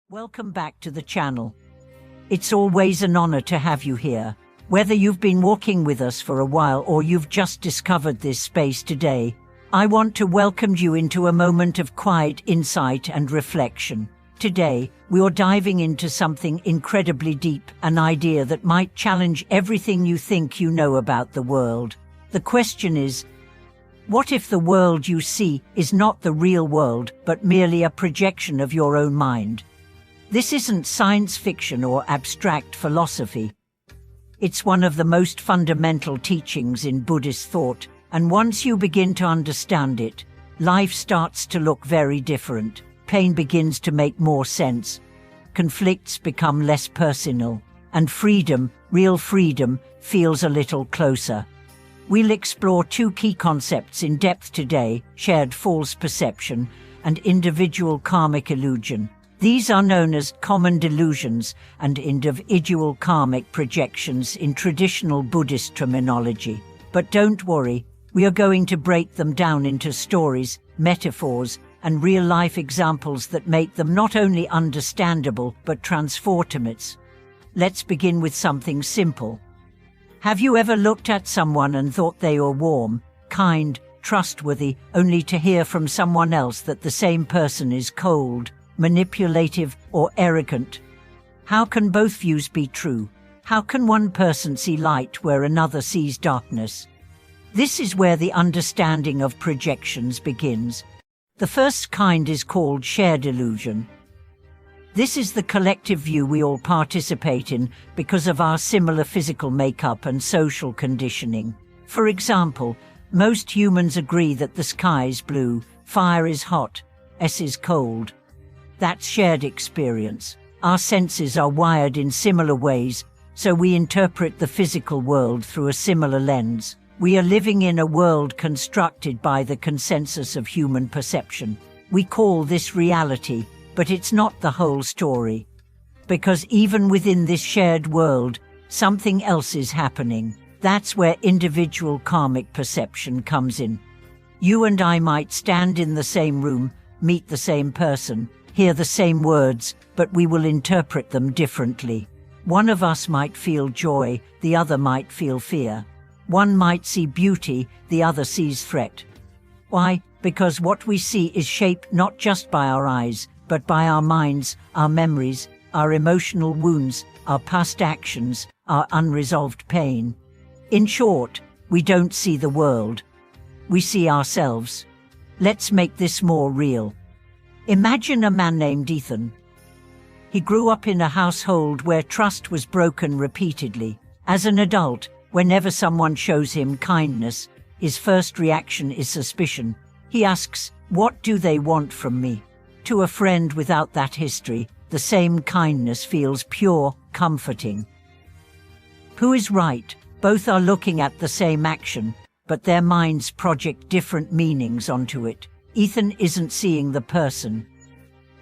Welcome back to the channel. It's always an honor to have you here. Whether you've been walking with us for a while or you've just discovered this space today, I want to welcome you into a moment of quiet insight and reflection. Today, we're diving into something incredibly deep, an idea that might challenge everything you think you know about the world. The question is, what if the world you see is not the real world, but merely a projection of your own mind? This isn't science fiction or abstract philosophy. It's one of the most fundamental teachings in Buddhist thought, and once you begin to understand it, life starts to look very different. Pain begins to make more sense, conflicts become less personal, and freedom, real freedom, feels a little closer. We'll explore two key concepts in depth today: shared false perception and individual karmic illusion. These are known as common delusions and individual karmic projections in traditional Buddhist terminology. But don't worry, we are going to break them down into stories, metaphors, and real-life examples that make them not only understandable but transformative. Let's begin with something simple. Have you ever looked at someone and thought they were warm, kind, trustworthy, only to hear from someone else that the same person is cold, manipulative, or arrogant? How can both views be true? How can one person see light where another sees darkness? This is where the understanding of projections begins. The first kind is called shared illusion. This is the collective view we all participate in because of our similar physical makeup and social conditioning. For example, most humans agree that the sky is blue, fire is hot, S is cold. That's shared experience. Our senses are wired in similar ways, so we interpret the physical world through a similar lens. We are living in a world constructed by the consensus of human perception. We call this reality, but it's not the whole story. Because even within this shared world, something else is happening. That's where individual karmic perception comes in. You and I might stand in the same room, meet the same person, hear the same words, but we will interpret them differently. One of us might feel joy, the other might feel fear. One might see beauty, the other sees threat. Why? Because what we see is shaped not just by our eyes, but by our minds, our memories, our emotional wounds, our past actions, our unresolved pain. In short, we don't see the world. We see ourselves. Let's make this more real. Imagine a man named Ethan. He grew up in a household where trust was broken repeatedly. As an adult, whenever someone shows him kindness, his first reaction is suspicion. He asks, "What do they want from me?" To a friend without that history, the same kindness feels pure, comforting. Who is right? Both are looking at the same action, but their minds project different meanings onto it. Ethan isn't seeing the person.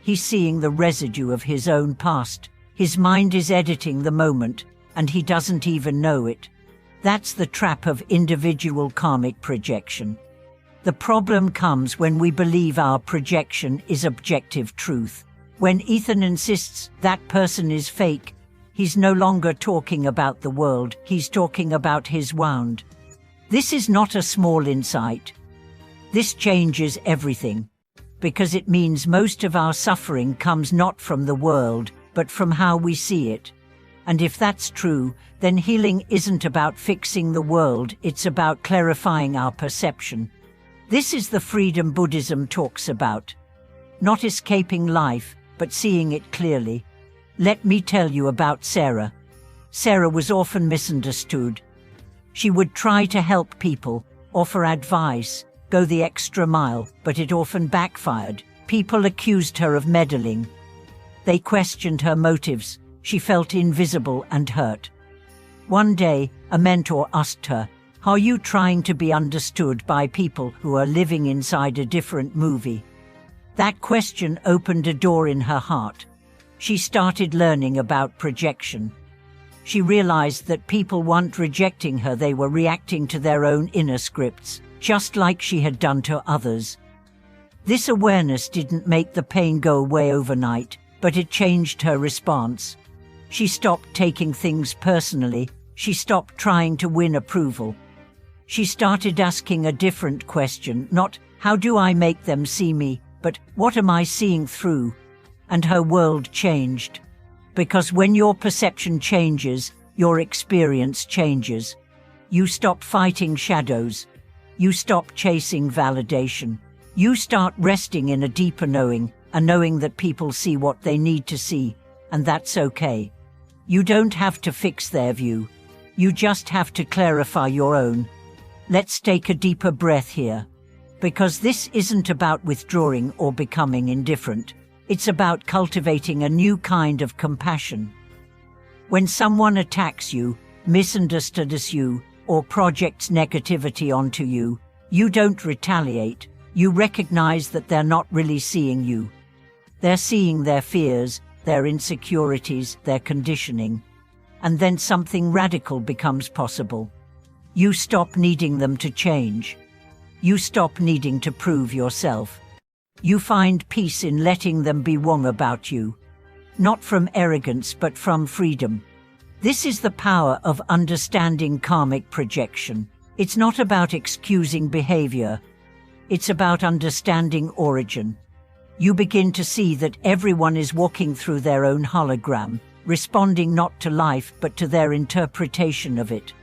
He's seeing the residue of his own past. His mind is editing the moment, and he doesn't even know it. That's the trap of individual karmic projection. The problem comes when we believe our projection is objective truth. When Ethan insists that person is fake, he's no longer talking about the world, he's talking about his wound. This is not a small insight. This changes everything, because it means most of our suffering comes not from the world, but from how we see it. And if that's true, then healing isn't about fixing the world, it's about clarifying our perception. This is the freedom Buddhism talks about. Not escaping life, but seeing it clearly. Let me tell you about Sarah. Sarah was often misunderstood. She would try to help people, offer advice, go the extra mile, but it often backfired. People accused her of meddling. They questioned her motives. She felt invisible and hurt. One day, a mentor asked her, "Are you trying to be understood by people who are living inside a different movie?" That question opened a door in her heart. She started learning about projection. She realized that people weren't rejecting her, they were reacting to their own inner scripts, just like she had done to others. This awareness didn't make the pain go away overnight, but it changed her response. She stopped taking things personally. She stopped trying to win approval. She started asking a different question, not, how do I make them see me, but what am I seeing through? And her world changed. Because when your perception changes, your experience changes. You stop fighting shadows. You stop chasing validation. You start resting in a deeper knowing, a knowing that people see what they need to see, and that's okay. You don't have to fix their view. You just have to clarify your own. Let's take a deeper breath here. Because this isn't about withdrawing or becoming indifferent. It's about cultivating a new kind of compassion. When someone attacks you, misunderstands you, or projects negativity onto you, you don't retaliate. You recognize that they're not really seeing you. They're seeing their fears, their insecurities, their conditioning. And then something radical becomes possible. You stop needing them to change. You stop needing to prove yourself. You find peace in letting them be wrong about you. Not from arrogance, but from freedom. This is the power of understanding karmic projection. It's not about excusing behavior. It's about understanding origin. You begin to see that everyone is walking through their own hologram, responding not to life but to their interpretation of it.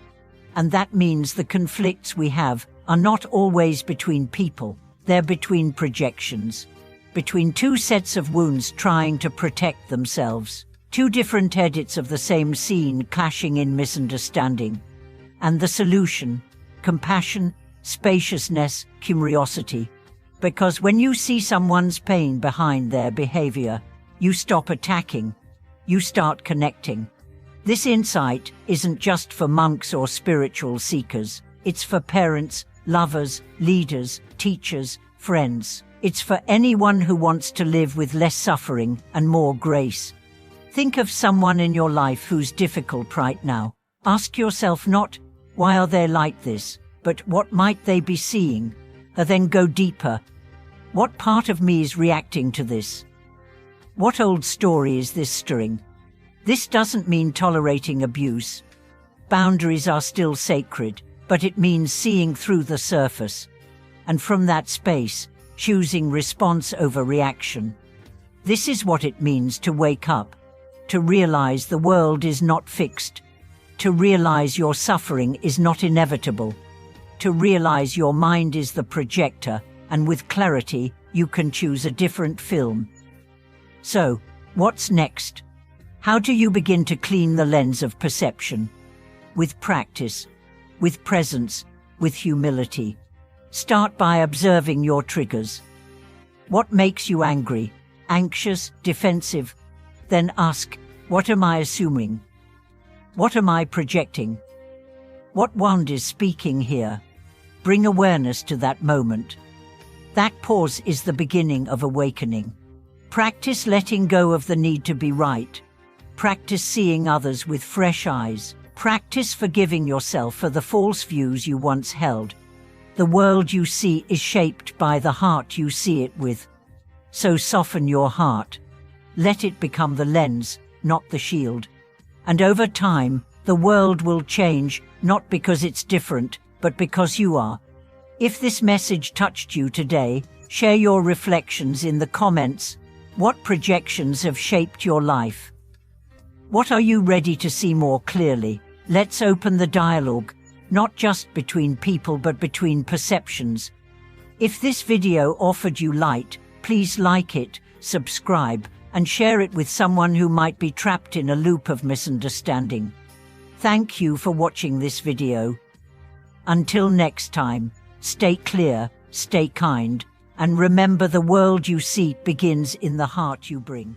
And that means the conflicts we have are not always between people, they're between projections. Between two sets of wounds trying to protect themselves. Two different edits of the same scene clashing in misunderstanding. And the solution: compassion, spaciousness, curiosity. Because when you see someone's pain behind their behavior, you stop attacking. You start connecting. This insight isn't just for monks or spiritual seekers. It's for parents, lovers, leaders, teachers, friends. It's for anyone who wants to live with less suffering and more grace. Think of someone in your life who's difficult right now. Ask yourself not, why are they like this, but what might they be seeing? And then go deeper. What part of me is reacting to this? What old story is this stirring? This doesn't mean tolerating abuse. Boundaries are still sacred, but it means seeing through the surface. And from that space, choosing response over reaction. This is what it means to wake up. To realize the world is not fixed. To realize your suffering is not inevitable. To realize your mind is the projector, and with clarity, you can choose a different film. So, what's next? How do you begin to clean the lens of perception? With practice, with presence, with humility. Start by observing your triggers. What makes you angry, anxious, defensive? Then ask, what am I assuming? What am I projecting? What wand is speaking here? Bring awareness to that moment. That pause is the beginning of awakening. Practice letting go of the need to be right. Practice seeing others with fresh eyes. Practice forgiving yourself for the false views you once held. The world you see is shaped by the heart you see it with. So soften your heart. Let it become the lens, not the shield. And over time, the world will change, not because it's different, but because you are. If this message touched you today, share your reflections in the comments. What projections have shaped your life? What are you ready to see more clearly? Let's open the dialogue, not just between people but between perceptions. If this video offered you light, please like it, subscribe, and share it with someone who might be trapped in a loop of misunderstanding. Thank you for watching this video. Until next time, stay clear, stay kind, and remember the world you see begins in the heart you bring.